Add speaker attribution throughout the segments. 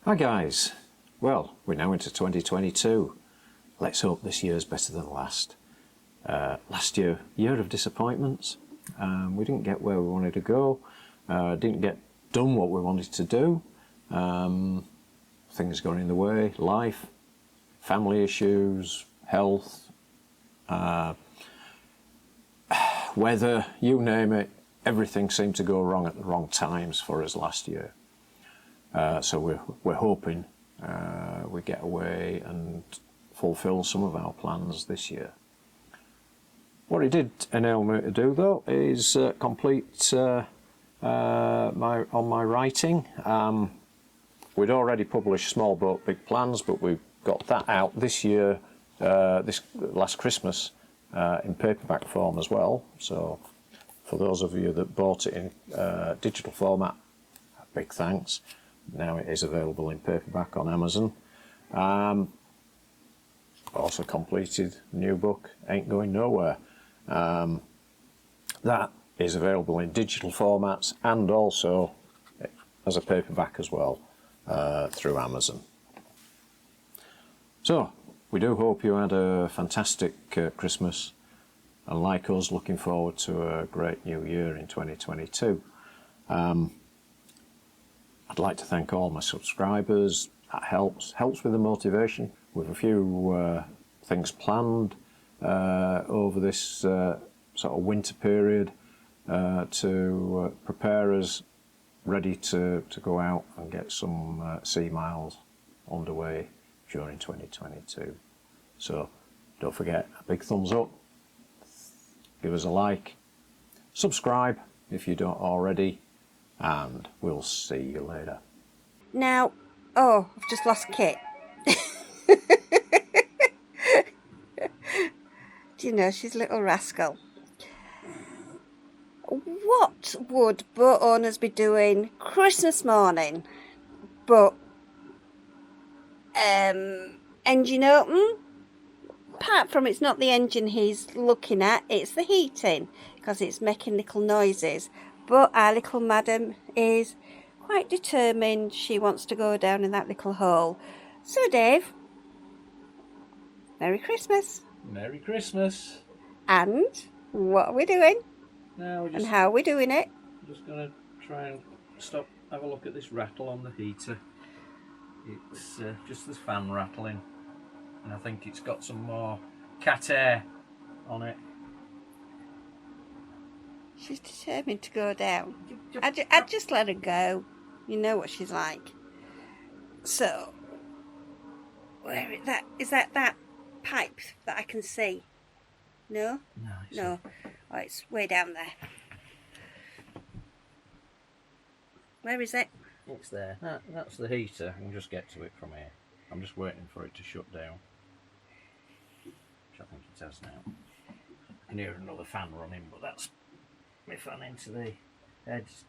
Speaker 1: Hi guys, well we're now into 2022. Let's hope this year's better than last. Last year of disappointments. We didn't get where we wanted to go, didn't get done what we wanted to do. Things got in the way, life, family issues, health, weather, you name it, everything seemed to go wrong at the wrong times for us last year. So we're hoping we get away and fulfil some of our plans this year. What it did enable me to do though is complete my writing. We'd already published Small Boat Big Plans, but we got that out this year, this last Christmas, in paperback form as well. So for those of you that bought it in digital format, big thanks. Now it is available in paperback on Amazon. Also completed a new book, Ain't Going Nowhere. That is available in digital formats and also as a paperback as well through Amazon. So we do hope you had a fantastic Christmas, and like us, looking forward to a great new year in 2022. I'd like to thank all my subscribers. That helps with the motivation. With a few things planned over this sort of winter period to prepare us ready to go out and get some sea miles underway during 2022. So don't forget, a big thumbs up, give us a like, subscribe if you don't already, and we'll see you later.
Speaker 2: Now, oh, I've just lost Kit. Do you know, she's a little rascal. What would boat owners be doing Christmas morning but engine open? Apart from it's not the engine he's looking at, it's the heating, because it's making little noises. But our little madam is quite determined. She wants to go down in that little hole. So Dave, Merry Christmas.
Speaker 1: Merry Christmas.
Speaker 2: And what are we doing?
Speaker 1: Now
Speaker 2: And how are we doing it?
Speaker 1: I'm just going to try and have a look at this rattle on the heater. It's just this fan rattling, and I think it's got some more cat air on it.
Speaker 2: She's determined to go down. I'd just let her go. You know what she's like. So, where is that pipe that I can see? No? No. Oh, it's way down there. Where is it?
Speaker 1: It's there. That's the heater. I can just get to it from here. I'm just waiting for it to shut down, which I think it has now. I can hear another fan running, but that's my fan into the heads.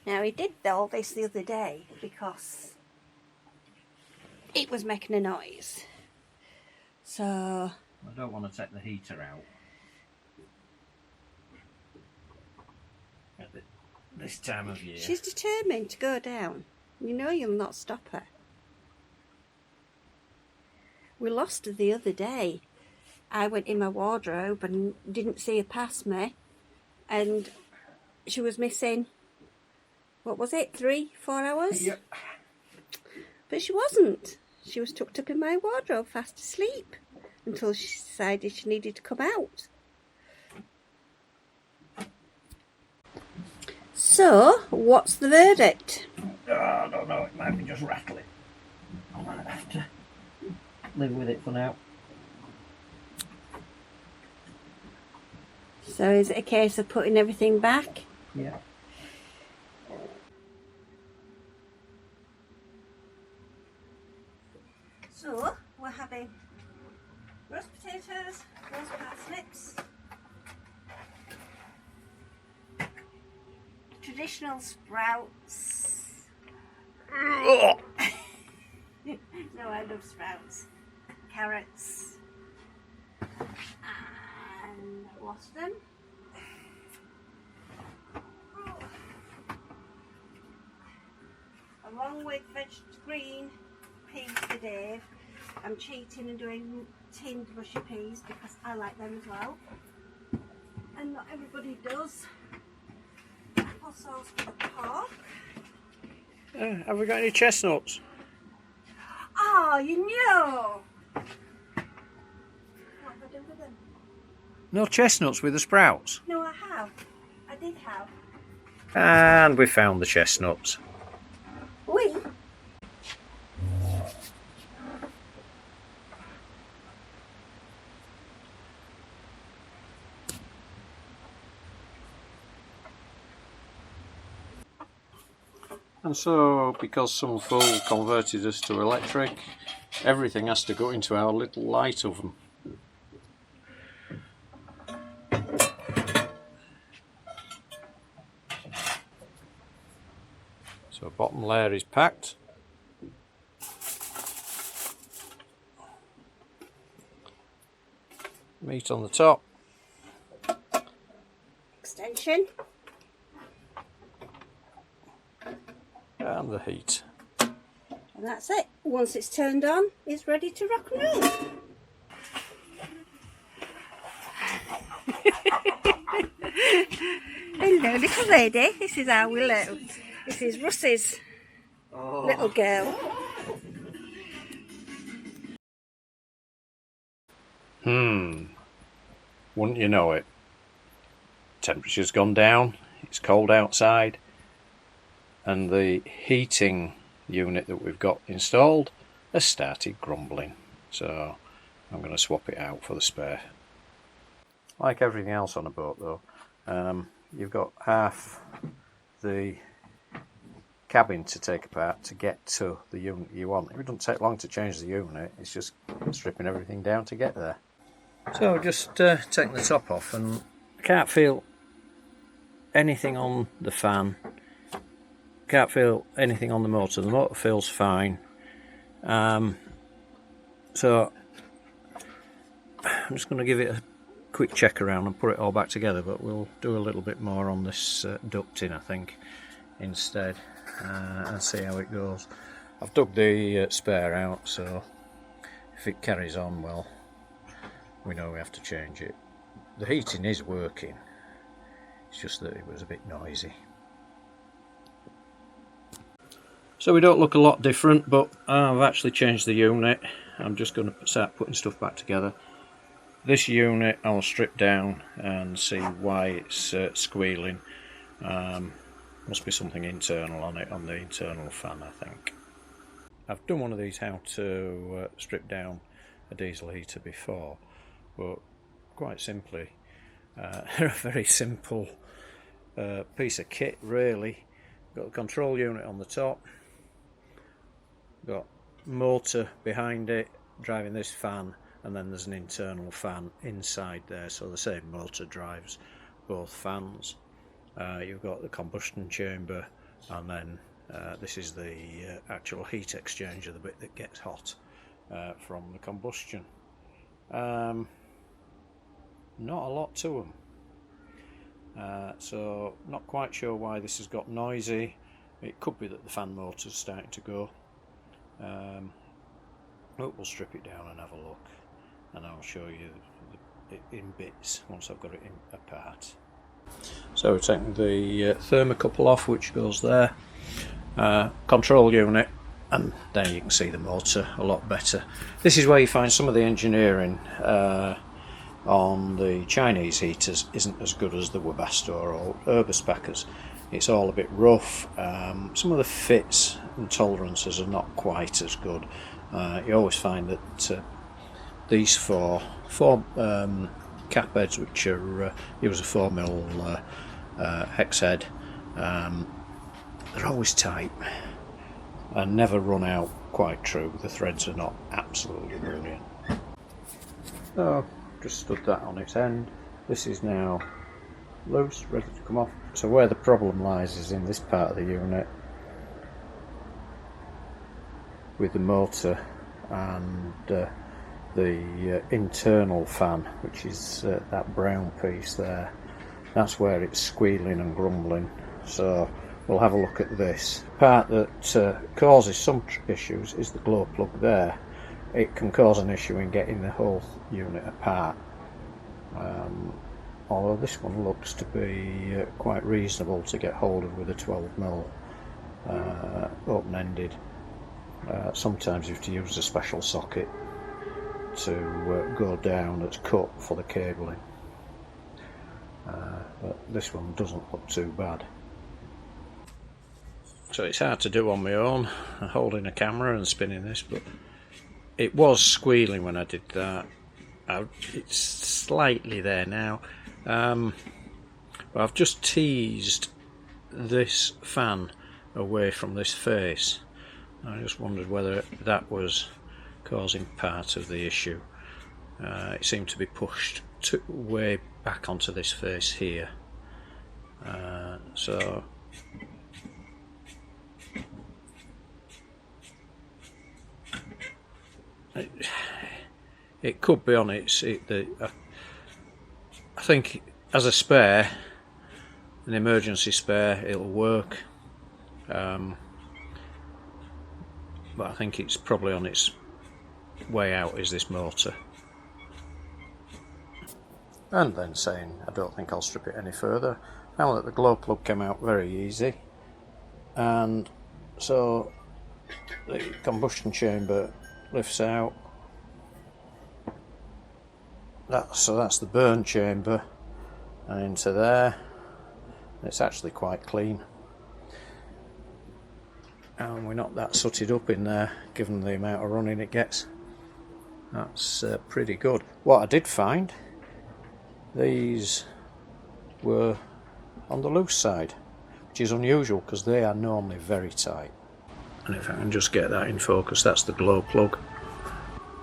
Speaker 2: Now, he did all this the other day because it was making a noise. So
Speaker 1: I don't want to take the heater out at this time of year.
Speaker 2: She's determined to go down. You know you'll not stop her. We lost her the other day. I went in my wardrobe and didn't see her pass me, and she was missing, what was it, 3-4 hours?
Speaker 1: Yep.
Speaker 2: But she wasn't. She was tucked up in my wardrobe fast asleep until she decided she needed to come out. So, what's the verdict?
Speaker 1: Oh, I don't know, it might be just rattling. I might have to live with it for now.
Speaker 2: So is it a case of putting everything back?
Speaker 1: Yeah.
Speaker 2: So, we're having roast potatoes, roast parsnips, traditional sprouts. No, I love sprouts. Carrots. And lost them. Along with green peas for Dave, I'm cheating and doing tinned mushy peas because I like them as well. And not everybody does. Apple sauce for the pork.
Speaker 1: Have we got any chestnuts?
Speaker 2: Oh, you know! What do I do with them?
Speaker 1: No chestnuts with the sprouts?
Speaker 2: No, I have. I did have.
Speaker 1: And we found the chestnuts.
Speaker 2: We?
Speaker 1: And so, because some fool converted us to electric, everything has to go into our little light oven. So bottom layer is packed. Meat on the top.
Speaker 2: Extension.
Speaker 1: And the heat.
Speaker 2: And that's it. Once it's turned on, it's ready to rock and roll. Hello, little lady. This is our Willow. This is Russ's little girl.
Speaker 1: Wouldn't you know it? Temperature's gone down, it's cold outside, and the heating unit that we've got installed has started grumbling. So I'm going to swap it out for the spare. Like everything else on a boat though, you've got half the cabin to take apart to get to the unit you want. It doesn't take long to change the unit, it's just stripping everything down to get there. So just taking the top off, and I can't feel anything on the fan, can't feel anything on the motor feels fine. So I'm just going to give it a quick check around and put it all back together, but we'll do a little bit more on this ducting I think instead, and see how it goes. I've dug the spare out, so if it carries on, well, we know we have to change it. The heating is working, it's just that it was a bit noisy. So we don't look a lot different, but I've actually changed the unit. I'm just going to start putting stuff back together. This unit I'll strip down and see why it's squealing. Must be something internal on it, on the internal fan I think. I've done one of these how to strip down a diesel heater before, but quite simply, they're a very simple piece of kit really. Got the control unit on the top, got motor behind it driving this fan, and then there's an internal fan inside there, so the same motor drives both fans. You've got the combustion chamber, and then this is the actual heat exchanger, the bit that gets hot from the combustion. Not a lot to them, so not quite sure why this has got noisy. It could be that the fan motor's starting to go. But we'll strip it down and have a look, and I'll show you it in bits once I've got it apart. So we're taking the thermocouple off, which goes there, control unit, and then you can see the motor a lot better. This is where you find some of the engineering on the Chinese heaters isn't as good as the Webasto or Urbispackers. It's all a bit rough. Some of the fits and tolerances are not quite as good. You always find that these four cap heads, which are use a 4mm hex head, they're always tight and never run out quite true. The threads are not absolutely brilliant. So just stood that on its end. This is now loose, ready to come off. So where the problem lies is in this part of the unit with the motor and the internal fan, which is that brown piece there. That's where it's squealing and grumbling. So we'll have a look at this. Part that causes some issues is the glow plug there. It can cause an issue in getting the whole unit apart. Although this one looks to be quite reasonable to get hold of with a 12mm open-ended. Sometimes you have to use a special socket to go down that's cut for the cabling. But this one doesn't look too bad. So it's hard to do on my own, holding a camera and spinning this, but it was squealing when I did that. It's slightly there now. But I've just teased this fan away from this face. I just wondered whether that was causing part of the issue. It seemed to be pushed way back onto this face here. So it could be on its. I think as a spare, an emergency spare, it'll work. But I think it's probably on its way out is this motor. And then saying I don't think I'll strip it any further. Now that the glow plug came out very easy, and so the combustion chamber lifts out. So that's the burn chamber, and into there. It's actually quite clean, and we're not that sooted up in there given the amount of running it gets. That's pretty good. What I did find, these were on the loose side, which is unusual because they are normally very tight. And if I can just get that in focus, that's the glow plug.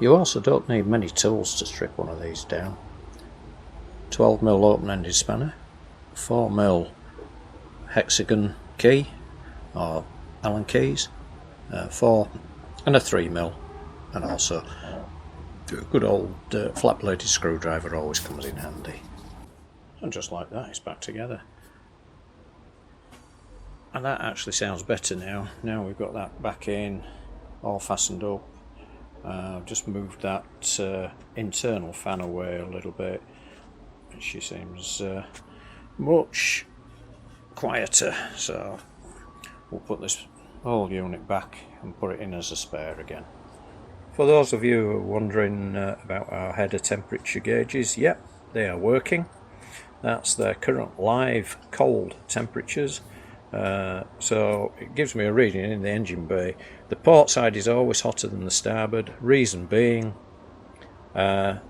Speaker 1: You also don't need many tools to strip one of these down. 12mm open-ended spanner, 4mm hexagon key or Allen keys, 4 and a 3mm, and also a good old flat-bladed screwdriver always comes in handy. And just like that, it's back together. And that actually sounds better now. Now we've got that back in, all fastened up. I've just moved that internal fan away a little bit. She seems much quieter, so we'll put this whole unit back and put it in as a spare again. For those of you who are wondering about our header temperature gauges, yep, they are working. That's their current live cold temperatures. So it gives me a reading in the engine bay. The port side is always hotter than the starboard, reason being the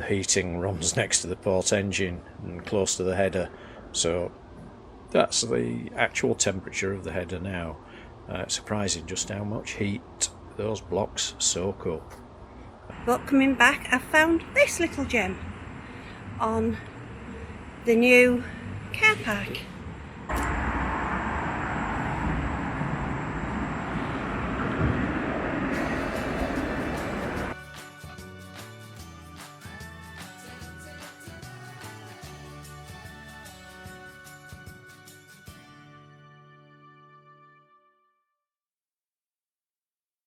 Speaker 1: heating runs next to the port engine and close to the header, so that's the actual temperature of the header now. It's surprising just how much heat those blocks soak up.
Speaker 2: But coming back, I found this little gem on the new car park.